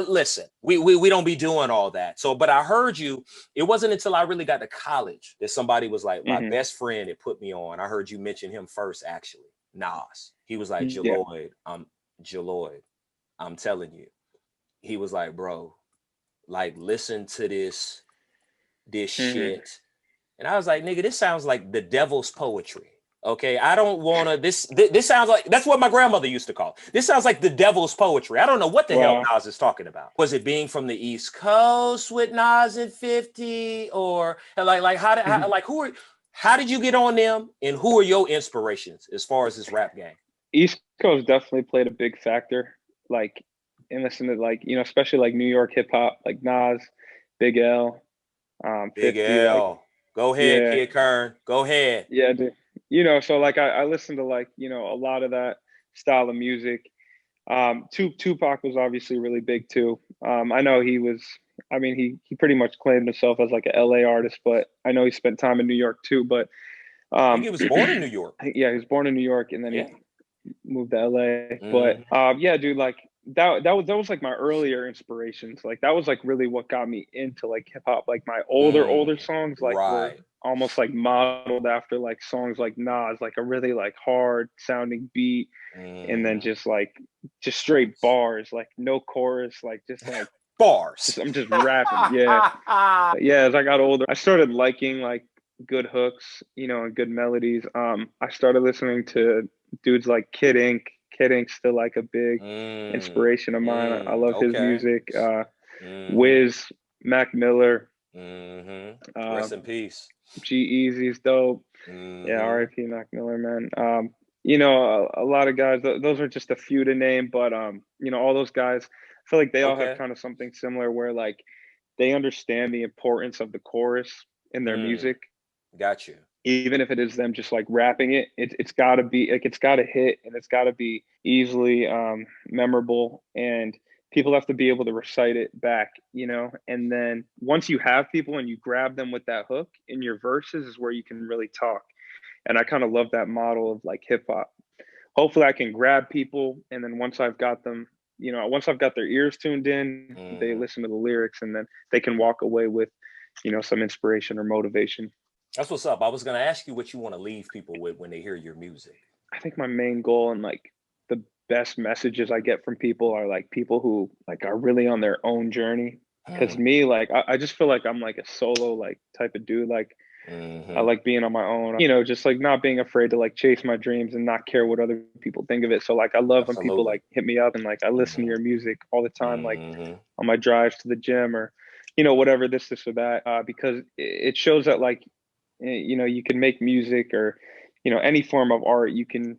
Listen, we don't be doing all that. So, but I heard you. It wasn't until I really got to college that somebody was like, my best friend had put me on. I heard you mention him first, actually. Nas. He was like, Jaloid, Jaloid, I'm telling you. He was like, bro, like, listen to this shit. And I was like, nigga, this sounds like the devil's poetry. Okay, I don't want to. This sounds like, that's what my grandmother used to call it. This sounds like the devil's poetry. I don't know what the hell Nas is talking about. Was it being from the East Coast with Nas and 50, or like how did you get on them, and who are your inspirations as far as this rap game? East Coast definitely played a big factor. Like, and listen to, like, you know, especially like New York hip hop, like Nas, Big L, Big 50, L. like, Go ahead, Kid Kern. Go ahead. Yeah, dude. You know, so like I listened to, like, you know, a lot of that style of music. Tupac was obviously really big too. I know he was, I mean, he pretty much claimed himself as like a LA artist, but I know he spent time in New York too. But I think he was born in New York. Yeah, he was born in New York, and then he moved to LA. But yeah, dude, like that was like my earlier inspirations. Like that was like really what got me into like hip hop. Like my older songs like were almost like modeled after like songs like Nas, like a really like hard sounding beat, and then just straight bars, like no chorus, like just like bars. I'm just rapping. Yeah. As I got older, I started liking like good hooks, you know, and good melodies. I started listening to dudes like Kid Ink. Kid Ink's still like a big inspiration of mine. I love his music. Wiz, Mac Miller. Rest in peace. G-Eazy's dope. Yeah, R.I.P. Mac Miller, man. You know, a lot of guys, those are just a few to name, but you know, all those guys, I feel like they all have kind of something similar where like they understand the importance of the chorus in their music. Got you. Even if it is them just like rapping it, it's got to be like, it's got to hit, and it's got to be easily memorable, and people have to be able to recite it back, you know. And then once you have people and you grab them with that hook in your verses is where you can really talk. And I kind of love that model of like hip hop. Hopefully I can grab people, and then once I've got them, you know, once I've got their ears tuned in, they listen to the lyrics, and then they can walk away with, you know, some inspiration or motivation. That's what's up. I was going to ask you what you want to leave people with when they hear your music. I think my main goal and like the best messages I get from people are like people who like are really on their own journey. Because me, like, I just feel like I'm like a solo like type of dude. Like I like being on my own, you know, just like not being afraid to like chase my dreams and not care what other people think of it. So like I love when people like hit me up and like I listen to your music all the time, like on my drives to the gym or, you know, whatever, this or that, because it shows that like, you know, you can make music or, you know, any form of art, you can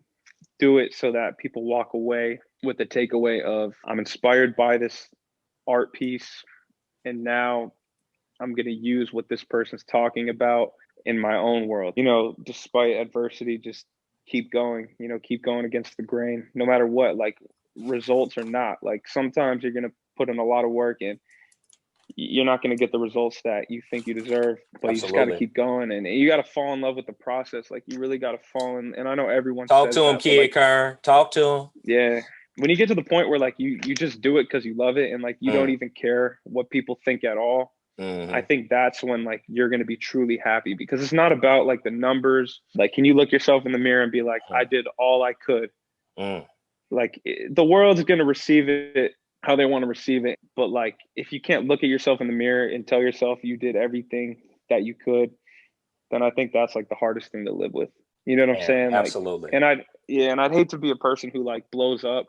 do it so that people walk away with the takeaway of, I'm inspired by this art piece, and now I'm going to use what this person's talking about in my own world. You know, despite adversity, just keep going, you know, keep going against the grain, no matter what, like results or not. Like sometimes you're going to put in a lot of work and you're not going to get the results that you think you deserve, but you just got to keep going, and you got to fall in love with the process. Like you really got to fall in. And I know everyone talk to him, Kid Kern. Talk to him. Yeah. When you get to the point where like you just do it because you love it, and like you don't even care what people think at all. I think that's when like you're going to be truly happy, because it's not about like the numbers. Like, can you look yourself in the mirror and be like, I did all I could? Like the world's going to receive it how they want to receive it. But like, if you can't look at yourself in the mirror and tell yourself you did everything that you could, then I think that's like the hardest thing to live with. You know what I'm saying? Absolutely. Like, and I'd hate to be a person who like blows up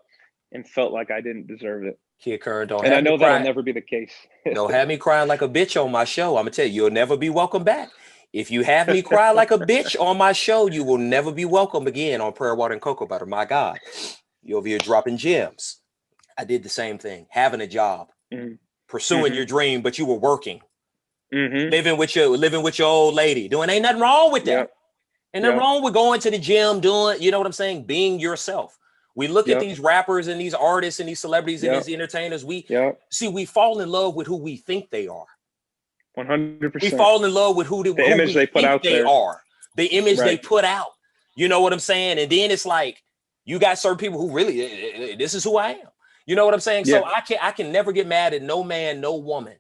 and felt like I didn't deserve it. Kid Kern, don't and have I know me crying. that'll never be the case. Don't have me crying like a bitch on my show. I'm gonna tell you, you'll never be welcome back. If you have me cry like a bitch on my show, you will never be welcome again on Prayer, Water, and Cocoa Butter. My God, you're over here dropping gems. I did the same thing, having a job, pursuing your dream, but you were working, living with your old lady, ain't nothing wrong with that. Ain't nothing wrong with going to the gym, doing, you know what I'm saying? Being yourself. We look at Yep. these rappers and these artists and these celebrities and Yep. these entertainers. We Yep. see, we fall in love with who we think they are. 100%. We fall in love with who the image we they put think out they there. are, the image they Right. put out. You know what I'm saying? And then it's like, you got certain people who really, this is who I am. You know what I'm saying? Yeah. So I can never get mad at no man, no woman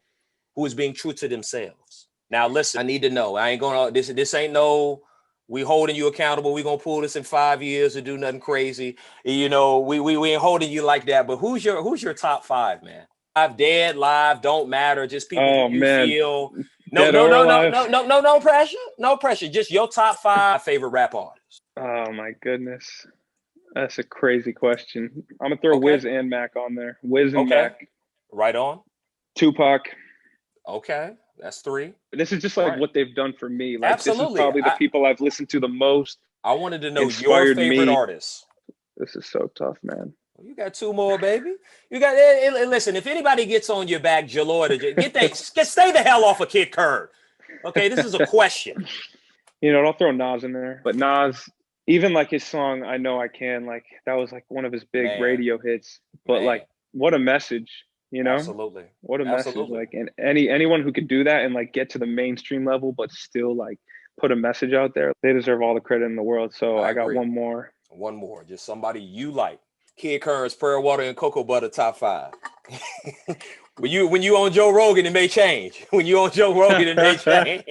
who is being true to themselves. Now, listen, I need to know. I ain't going to, this ain't no, we holding you accountable. We going to pull this in 5 years or do nothing crazy. You know, we ain't holding you like that. But who's your top 5, man? Live, dead, live, don't matter. Just people who you feel. No pressure. No pressure. Just your top 5 favorite rap artists. Oh my goodness. That's a crazy question. I'm gonna throw Wiz and Mac on there. Wiz and Mac. Right on. Tupac. Okay, that's 3. This is just like what they've done for me. Like Absolutely. This is probably the people I've listened to the most. I wanted to know your favorite artist. This is so tough, man. You got 2 more, baby. You got. Listen, if anybody gets on your back, Jalorda, stay the hell off of Kid Curd. Okay, this is a question. You know, I'll throw Nas in there, but Nas, even like his song "I Know I Can," like that was like one of his big radio hits. But like, what a message, you know? Absolutely. What a message. Like, and anyone who could do that and like get to the mainstream level, but still like put a message out there, they deserve all the credit in the world. So I got one more. One more, just somebody you like. Kid Curren's Prayer Water and Cocoa Butter top 5. when you on Joe Rogan, it may change. When you on Joe Rogan, it may change.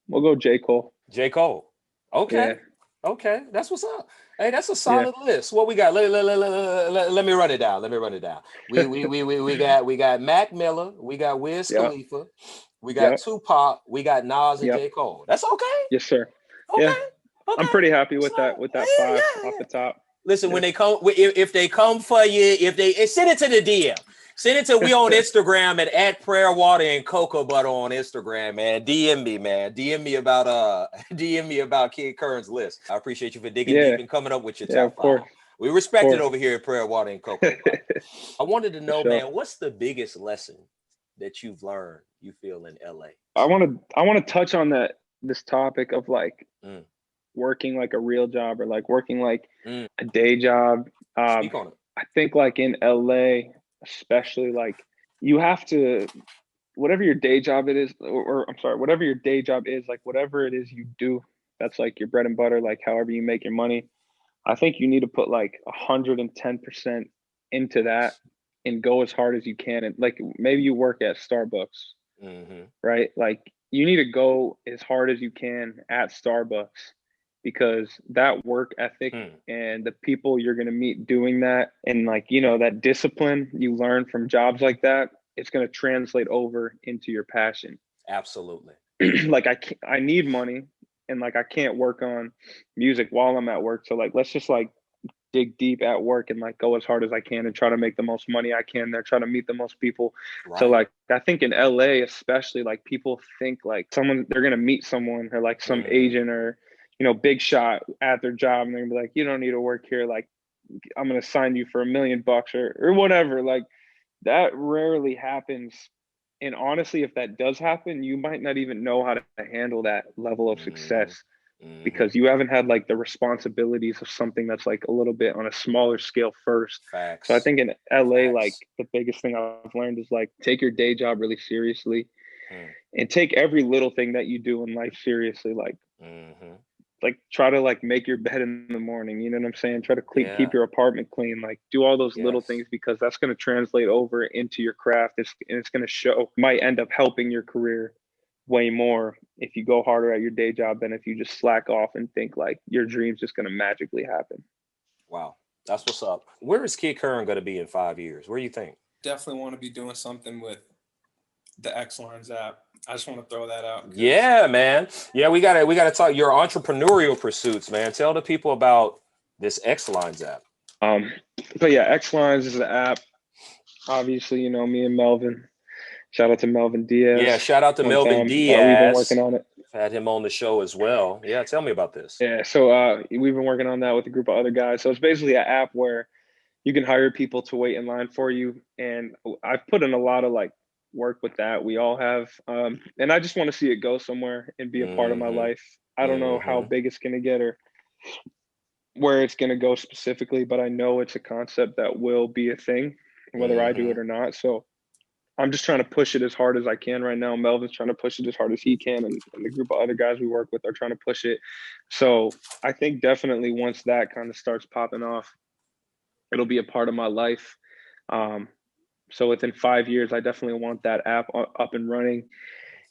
We'll go J. Cole. J. Cole. Okay. Yeah. Okay. That's what's up. Hey, that's a solid list. What we got? Let me run it down. We got Mac Miller. We got Wiz Khalifa. We got Tupac. We got Nas and J. Cole. That's okay. Yes, sir. Okay. Yeah. Okay. I'm pretty happy with that 5 off the top. Listen, when they come, if they come for you, send it to the DM. Send it to we on Instagram at Prayer Water and Cocoa Butter on Instagram, man. DM me, man. DM me about Kid Curren's list. I appreciate you for digging deep and coming up with your top 5. We respect it over here at Prayer Water and Cocoa Butter. I wanted to know, man, what's the biggest lesson that you've learned, you feel, in LA? I want to touch on this topic of like working like a real job or like working like a day job. Speak on it. I think like in LA, especially, like you have to, whatever your day job it is, whatever your day job is, like whatever it is you do, that's like your bread and butter, like however you make your money. I think you need to put like 110% into that and go as hard as you can. And like maybe you work at Starbucks, right? Like you need to go as hard as you can at Starbucks, because that work ethic and the people you're going to meet doing that, and like, you know, that discipline you learn from jobs like that, it's going to translate over into your passion. Absolutely. Like I need money, and like I can't work on music while I'm at work. So like, let's just like dig deep at work and like go as hard as I can and try to make the most money I can there, try to meet the most people. Right. So like, I think in LA, especially, like people think like they're going to meet someone or like some agent or, you know, big shot at their job, and they're gonna be like, you don't need to work here. Like, I'm going to sign you for $1 million or whatever. Like that rarely happens. And honestly, if that does happen, you might not even know how to handle that level of success because you haven't had like the responsibilities of something that's like a little bit on a smaller scale first. Facts. So I think in LA, like the biggest thing I've learned is like take your day job really seriously and take every little thing that you do in life seriously. Like try to like make your bed in the morning, you know what I'm saying? Try to keep your apartment clean, like do all those little things, because that's going to translate over into your craft. It's going to show, might end up helping your career way more if you go harder at your day job than if you just slack off and think like your dream's just going to magically happen. Wow. That's what's up. Where is Kid Curren going to be in 5 years? Where do you think? Definitely want to be doing something with the X-Lines app. I just want to throw that out. Yeah, man. Yeah, we gotta talk your entrepreneurial pursuits, man. Tell the people about this X-Lines app. But yeah, X-Lines is the app. Obviously, you know, me and Melvin. Shout out to Melvin Diaz. Yeah, shout out to Melvin Diaz. We've been working on it. Had him on the show as well. Yeah, tell me about this. Yeah, so we've been working on that with a group of other guys. So it's basically an app where you can hire people to wait in line for you. And I've put in a lot of like work with that. We all have. And I just want to see it go somewhere and be a part of my life. I don't know how big it's going to get or where it's going to go specifically, but I know it's a concept that will be a thing, whether I do it or not. So I'm just trying to push it as hard as I can right now. Melvin's trying to push it as hard as he can, and the group of other guys we work with are trying to push it. So I think definitely once that kind of starts popping off, it'll be a part of my life. So within 5 years, I definitely want that app up and running.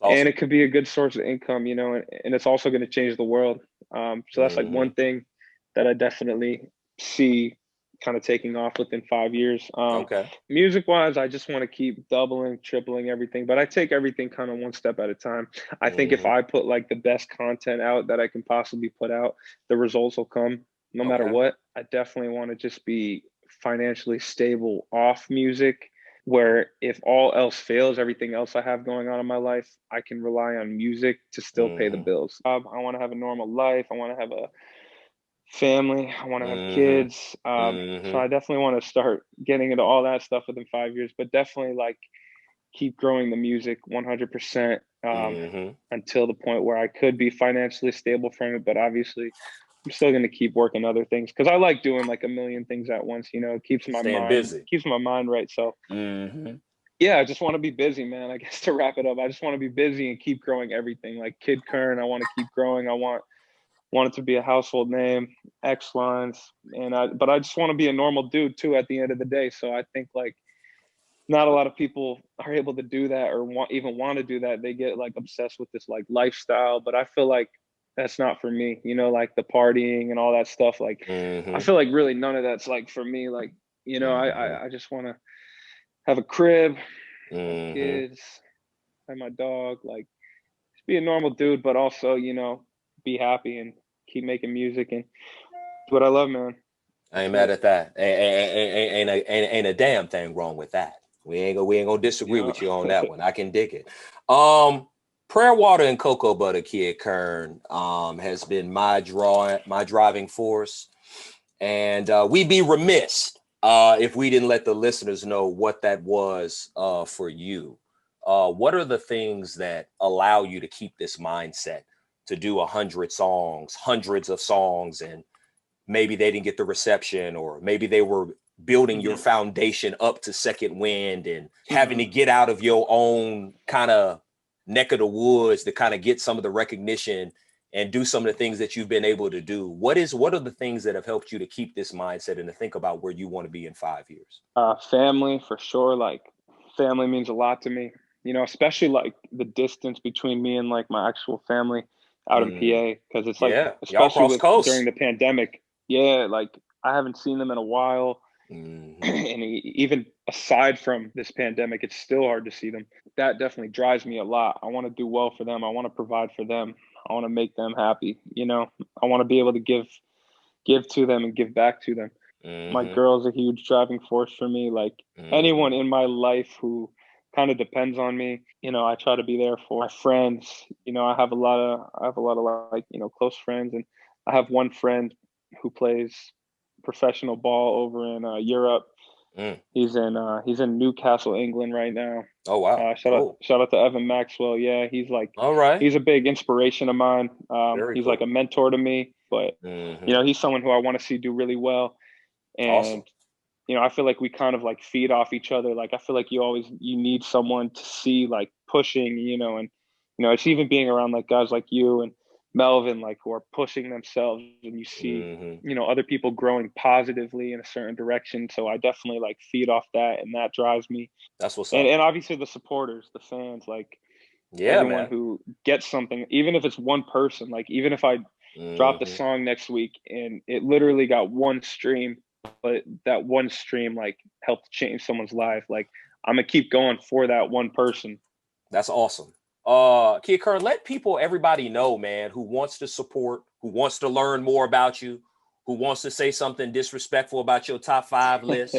Awesome. And it could be a good source of income, you know, and it's also going to change the world. So that's like one thing that I definitely see kind of taking off within 5 years. Okay. Music wise, I just want to keep doubling, tripling everything, but I take everything kind of one step at a time. I think if I put like the best content out that I can possibly put out, the results will come no matter what. I definitely want to just be financially stable off music, where if all else fails, everything else I have going on in my life, I can rely on music to still pay the bills. I want to have a normal life. I want to have a family. I want to have kids. So I definitely want to start getting into all that stuff within 5 years, but definitely like keep growing the music 100% until the point where I could be financially stable from it. But obviously, I'm still going to keep working other things because I like doing like a million things at once. You know, it keeps my mind right. So yeah, I just want to be busy, man. I guess to wrap it up, I just want to be busy and keep growing everything. Like Kid Kern, I want to keep growing. I want it to be a household name, X Lines, but I just want to be a normal dude too at the end of the day. So I think like not a lot of people are able to do that or want to do that. They get like obsessed with this like lifestyle, but I feel like that's not for me, you know, like the partying and all that stuff. Like I feel like really none of that's like for me. Like, you know, I just want to have a crib, have kids, have my dog, like just be a normal dude, but also, you know, be happy and keep making music and what I love, man. I ain't mad at that. Ain't a damn thing wrong with that. We ain't gonna disagree with you on that one. I can dig it. Prayer Water and Cocoa Butter, Kid Kern, has been my driving force, and we'd be remiss if we didn't let the listeners know what that was for you. What are the things that allow you to keep this mindset to do 100 songs, hundreds of songs, and maybe they didn't get the reception, or maybe they were building your foundation up to second wind and having to get out of your own kind of neck of the woods to kind of get some of the recognition and do some of the things that you've been able to do. What are the things that have helped you to keep this mindset and to think about where you want to be in 5 years? Family, for sure. Like family means a lot to me, you know, especially like the distance between me and like my actual family out in PA. Cause it's like, especially during the pandemic. Yeah. Like I haven't seen them in a while. And even aside from this pandemic, it's still hard to see them. That definitely drives me a lot. I want to do well for them. I want to provide for them. I want to make them happy. You know, I want to be able to give to them and give back to them. My girl's a huge driving force for me. Like anyone in my life who kind of depends on me, you know, I try to be there for my friends. You know, I have a lot of like, you know, close friends, and I have one friend who plays professional ball over in Europe. He's in Newcastle, England right now. Oh wow! Shout out to Evan Maxwell. Yeah, he's like, he's a big inspiration of mine. He's like a mentor to me, but you know, he's someone who I want to see do really well. And you know, I feel like we kind of like feed off each other. Like I feel like you need someone to see like pushing, you know, and you know, it's even being around like guys like you and Melvin, like who are pushing themselves, and you see, you know, other people growing positively in a certain direction. So I definitely like feed off that, and that drives me. That's what's up. And obviously the supporters, the fans, like everyone who gets something, even if it's one person, like even if I dropped a song next week and it literally got one stream, but that one stream like helped change someone's life, like I'm gonna keep going for that one person. That's awesome. Kid Kern, let everybody know, man, who wants to support, who wants to learn more about you, who wants to say something disrespectful about your top 5 list.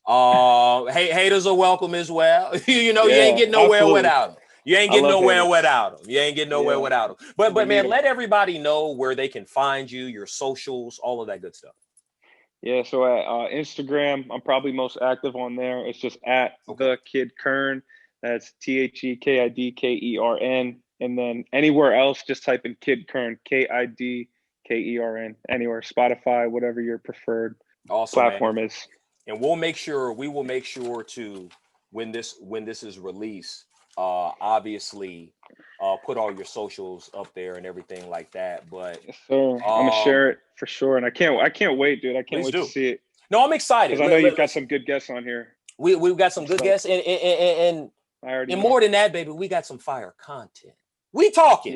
Haters are welcome as well. You know, you ain't getting nowhere without them. You ain't getting nowhere without them. You ain't getting nowhere without them. But man, let everybody know where they can find you, your socials, all of that good stuff. Yeah, so at Instagram, I'm probably most active on there. It's just at the Kid Kern. That's THEKIDKERN. And then anywhere else, just type in Kid Kern, KIDKERN. Kern, anywhere, Spotify, whatever your preferred platform is. And we will make sure to, when this is released, obviously put all your socials up there and everything like that. But yes, sir. I'm gonna share it for sure, and I can't wait, dude. I can't wait to see it. No, I'm excited because I know you've got some good guests on here. We've got some good guests, and more than that, baby, we got some fire content. We talking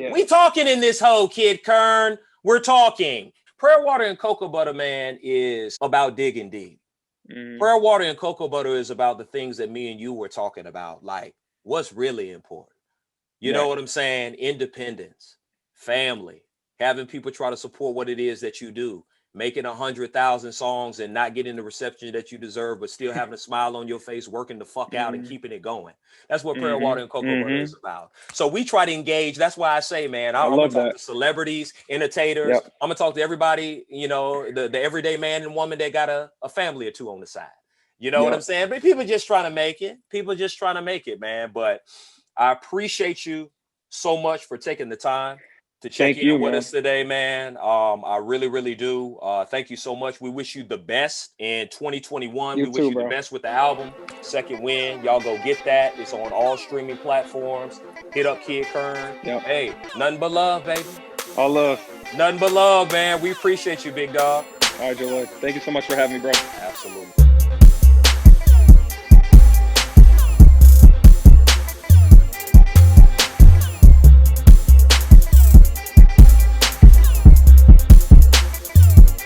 in this whole Kid Kern. We're talking. Prayer Water and Cocoa Butter, man, is about digging deep. Prayer Water and Cocoa Butter is about the things that me and you were talking about, like what's really important. You know what I'm saying? Independence, family, having people try to support what it is that you do, making 100,000 songs and not getting the reception that you deserve, but still having a smile on your face, working the fuck out and keeping it going. That's what Prayer Water and Cocoa Butter is about. So we try to engage. That's why I say, man, I'm going to talk to celebrities, entertainers. I'm going to talk to everybody, you know, the everyday man and woman that got a family or two on the side. You know what I'm saying? But people just trying to make it. People just trying to make it, man. But I appreciate you so much for taking the time to check in with us today, man. I really, really do. Thank you so much. We wish you the best in 2021. We wish you the best with the album, S1-When. Y'all go get that. It's on all streaming platforms. Hit up Kid Kern. Hey, nothing but love, baby. All love. Nothing but love, man. We appreciate you, big dog. All right, Joel. Thank you so much for having me, bro. Absolutely.